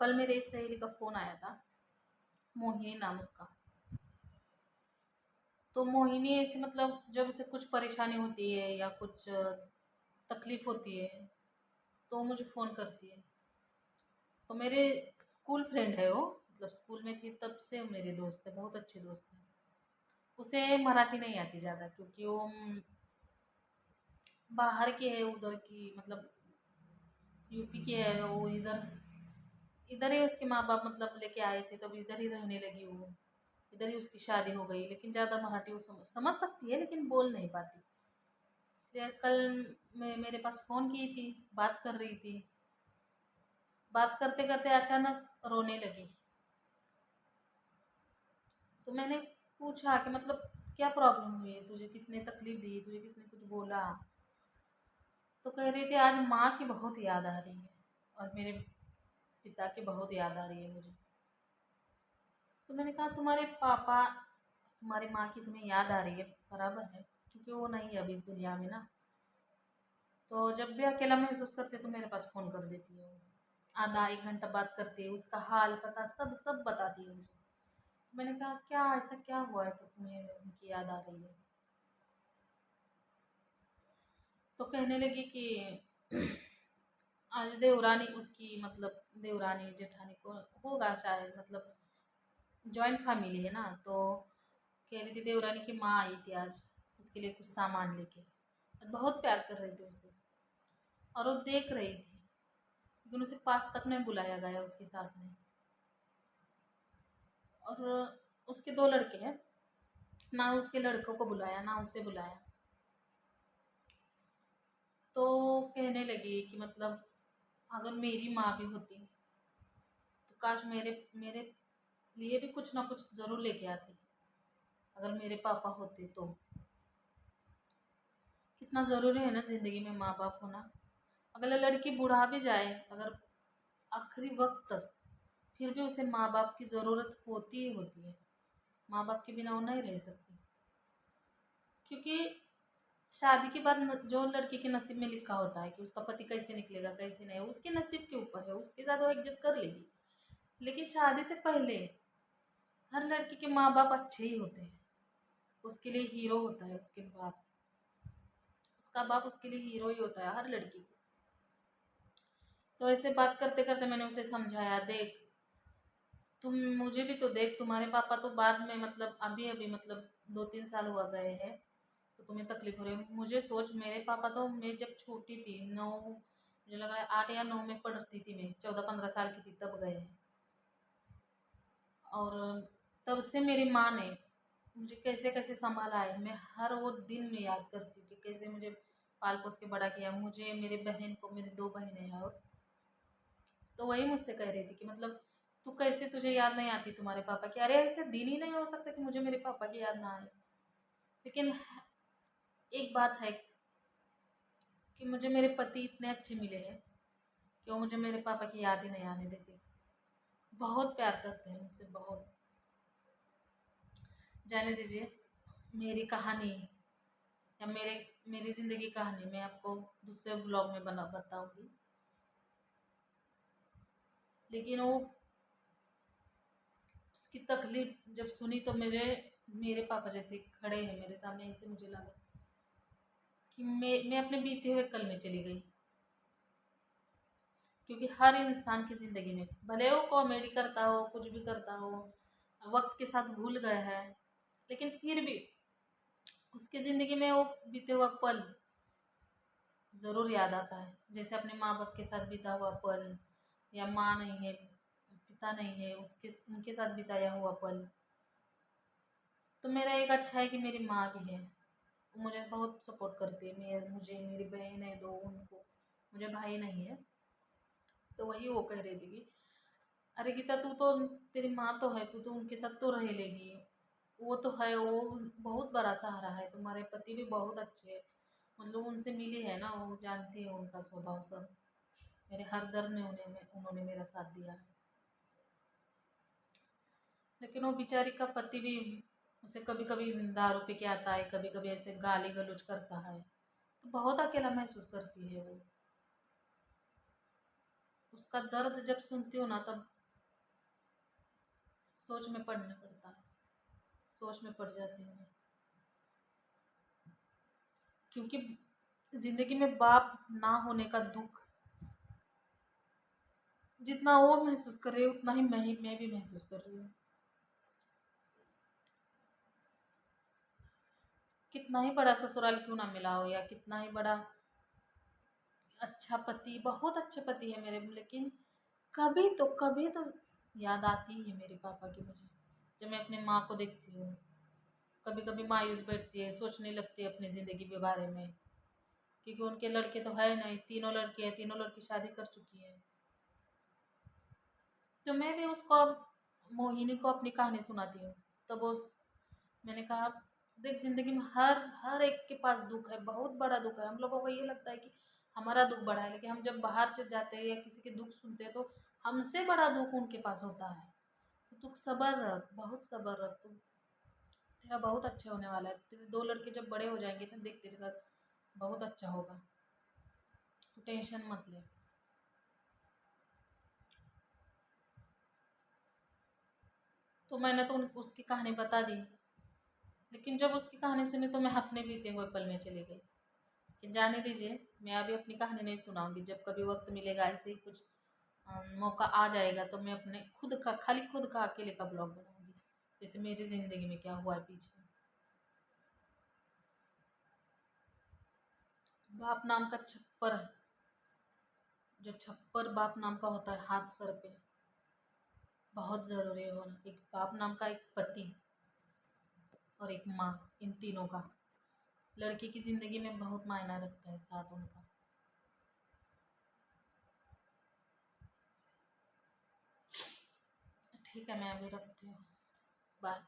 कल मेरे एक सहेली का फ़ोन आया था, मोहिनी नाम उसका। तो मोहिनी ऐसे मतलब जब उसे कुछ परेशानी होती है या कुछ तकलीफ़ होती है, तो मुझे फ़ोन करती है। तो मेरे स्कूल फ्रेंड है वो, मतलब स्कूल में थी तब से मेरे दोस्त है, बहुत अच्छे दोस्त हैं। उसे मराठी नहीं आती ज़्यादा क्योंकि वो बाहर की है, उधर की मतलब यूपी की है वो। इधर इधर ही उसके माँ-बाप मतलब लेके आए थे, तब इधर ही रहने लगी वो। इधर ही उसकी शादी हो गई, लेकिन ज़्यादा मराठी वो समझ सकती है लेकिन बोल नहीं पाती। इसलिए कल मेरे पास फ़ोन की थी, बात कर रही थी। बात करते-करते अचानक रोने लगी। तो मैंने पूछा कि मतलब क्या प्रॉब्लम हुई है? तुझे किसने तकलीफ़ दी? तुझे किसने कुछ बोला? तो कह रही थी आज माँ की बहुत याद आ रही है और मेरे पिता की बहुत याद आ रही है मुझे। तो मैंने कहा तुम्हारे पापा, तुम्हारी माँ की तुम्हें याद आ रही है, बराबर है, क्योंकि वो नहीं है अभी इस दुनिया में ना। तो जब भी अकेला महसूस करती है तो मेरे पास फ़ोन कर देती है वो। आधा 1 घंटा बात करती है, उसका हाल पता सब सब बताती है मुझे। तो मैंने कहा क्या ऐसा क्या हुआ है तो तुम्हें उनकी याद आ रही है? तो कहने लगी कि आज देवरानी उसकी मतलब देवरानी जेठानी को होगा शायद, मतलब जॉइंट फैमिली है ना, तो कह रही थी देवरानी की माँ आई थी आज उसके लिए कुछ सामान लेके। बहुत प्यार कर रहे थे उसे और वो देख रही थी, लेकिन उसे पास तक नहीं बुलाया गया उसकी सास ने। और उसके 2 लड़के हैं, ना उसके लड़कों को बुलाया ना उसे बुलाया। तो कहने लगी कि मतलब अगर मेरी माँ भी होती तो काश मेरे मेरे लिए भी कुछ ना कुछ ज़रूर लेके आती, अगर मेरे पापा होते तो। कितना ज़रूरी है ना ज़िंदगी में माँ बाप होना। अगर लड़की बुढ़ा भी जाए, अगर आखिरी वक्त तक, फिर भी उसे माँ बाप की ज़रूरत होती ही होती है। माँ बाप के बिना वो नहीं रह सकती, क्योंकि शादी के बाद जो लड़की के नसीब में लिखा होता है कि उसका पति कैसे निकलेगा कैसे नहीं, उसके नसीब के ऊपर है, उसके साथ वो एडजस्ट कर लेगी। लेकिन शादी से पहले हर लड़की के माँ बाप अच्छे ही होते हैं। उसके लिए हीरो होता है उसके बाप, उसका बाप उसके लिए हीरो ही होता है हर लड़की को। तो ऐसे बात करते करते मैंने उसे समझाया, देख तुम मुझे भी तो देख, तुम्हारे पापा तो बाद में मतलब अभी अभी मतलब 2-3 साल हुआ गए हैं, तो तुम्हें तकलीफ हो रही है। मुझे सोच, मेरे पापा तो मैं जब छोटी थी, 9, मुझे लग रहा है 8 या 9 में पढ़ती थी, मैं 14-15 साल की थी तब गए हैं। और तब से मेरी माँ ने मुझे कैसे कैसे संभाला है, मैं हर वो दिन में याद करती हूँ कि कैसे मुझे पाल पोस के बड़ा किया मुझे, मेरे बहन को, मेरी 2 बहनें हैं। और तो वही मुझसे कह रही थी कि मतलब तू कैसे, तुझे याद नहीं आती तुम्हारे पापा की? अरे ऐसे दिन ही नहीं हो सकता कि मुझे मेरे पापा की याद ना आए। लेकिन एक बात है कि मुझे मेरे पति इतने अच्छे मिले हैं कि वो मुझे मेरे पापा की याद ही नहीं आने देते। बहुत प्यार करते हैं मुझसे, बहुत। जाने दीजिए, मेरी कहानी या मेरी ज़िंदगी कहानी मैं आपको दूसरे ब्लॉग में बना बताऊँगी। लेकिन वो उसकी तकलीफ़ जब सुनी तो मुझे मेरे पापा जैसे खड़े हैं मेरे सामने, ऐसे मुझे लगा कि मैं अपने बीते हुए कल में चली गई। क्योंकि हर इंसान की ज़िंदगी में भले वो कॉमेडी करता हो, कुछ भी करता हो, वक़्त के साथ भूल गया है, लेकिन फिर भी उसकी ज़िंदगी में वो बीते हुआ पल ज़रूर याद आता है। जैसे अपने माँ-बाप के साथ बीता हुआ पल, या माँ नहीं है, पिता नहीं है, उसके उनके साथ बिताया हुआ पल। तो मेरा एक अच्छा है कि मेरी माँ भी है, वो मुझे बहुत सपोर्ट करती है। मुझे मेरी बहन है 2, उनको, मुझे भाई नहीं है। तो वही वो कह रही थी कि अरे गीता, तू तो, तेरी माँ तो है, तू तो उनके साथ तो रह लेगी। वो तो है, वो बहुत बड़ा सहारा है, तुम्हारे पति भी बहुत अच्छे हैं, मतलब उनसे मिली है ना, वो जानती है उनका स्वभाव सब। मेरे हर दर्द में उन्होंने मेरा साथ दिया है। लेकिन वो बेचारी का पति भी उसे कभी कभी दारू पी के आता है, कभी कभी ऐसे गाली गलौज करता है, तो बहुत अकेला महसूस करती है वो। उसका दर्द जब सुनती हूँ ना, तब सोच में पड़ने पड़ता है, सोच में पड़ जाती हूँ मैं। क्योंकि ज़िंदगी में बाप ना होने का दुख जितना वो महसूस कर रही है, उतना ही मैं भी महसूस कर रही हूँ। कितना ही बड़ा ससुराल क्यों ना मिला हो, या कितना ही बड़ा अच्छा पति, बहुत अच्छे पति है मेरे, लेकिन कभी तो याद आती ही है मेरे पापा की मुझे, जब मैं अपने माँ को देखती हूँ। कभी कभी मायूस बैठती है, सोचने लगती है अपनी ज़िंदगी के बारे में, क्योंकि उनके लड़के तो है नहीं, तीनों लड़के हैं, तीनों लड़की शादी कर चुकी है। तो मैं भी उसको मोहिनी को अपनी कहानी सुनाती हूँ। तब उस मैंने कहा, देख ज़िंदगी में हर हर एक के पास दुख है, बहुत बड़ा दुख है। हम लोगों को ये लगता है कि हमारा दुख बड़ा है, लेकिन हम जब बाहर चले जाते हैं या किसी के दुख सुनते हैं, तो हमसे बड़ा दुख उनके पास होता है। तो तू सब्र रख, बहुत सब्र रख तू, तेरा बहुत अच्छा होने वाला है। तेरे दो लड़के जब बड़े हो जाएंगे ना, देख तेरे साथ बहुत अच्छा होगा, तू टेंशन मत ले। तो मैंने तो उसकी कहानी बता दी, लेकिन जब उसकी कहानी सुनी तो मैं अपने बीते हुए पल में चली गई कि जाने दीजिए, मैं अभी अपनी कहानी नहीं सुनाऊंगी। जब कभी वक्त मिलेगा, ऐसे ही कुछ मौका आ जाएगा, तो मैं अपने खुद का, खाली खुद का अकेले का ब्लॉग बनाऊंगी, जैसे मेरी ज़िंदगी में क्या हुआ है पीछे। बाप नाम का छप्पर, जो छप्पर बाप नाम का होता है हाथ सर पे, बहुत ज़रूरी है होना। एक बाप नाम का, एक पति और एक माँ, इन तीनों का लड़की की ज़िंदगी में बहुत मायना रखता है साथ उनका। ठीक है, मैं अभी रखती हूँ। बाय।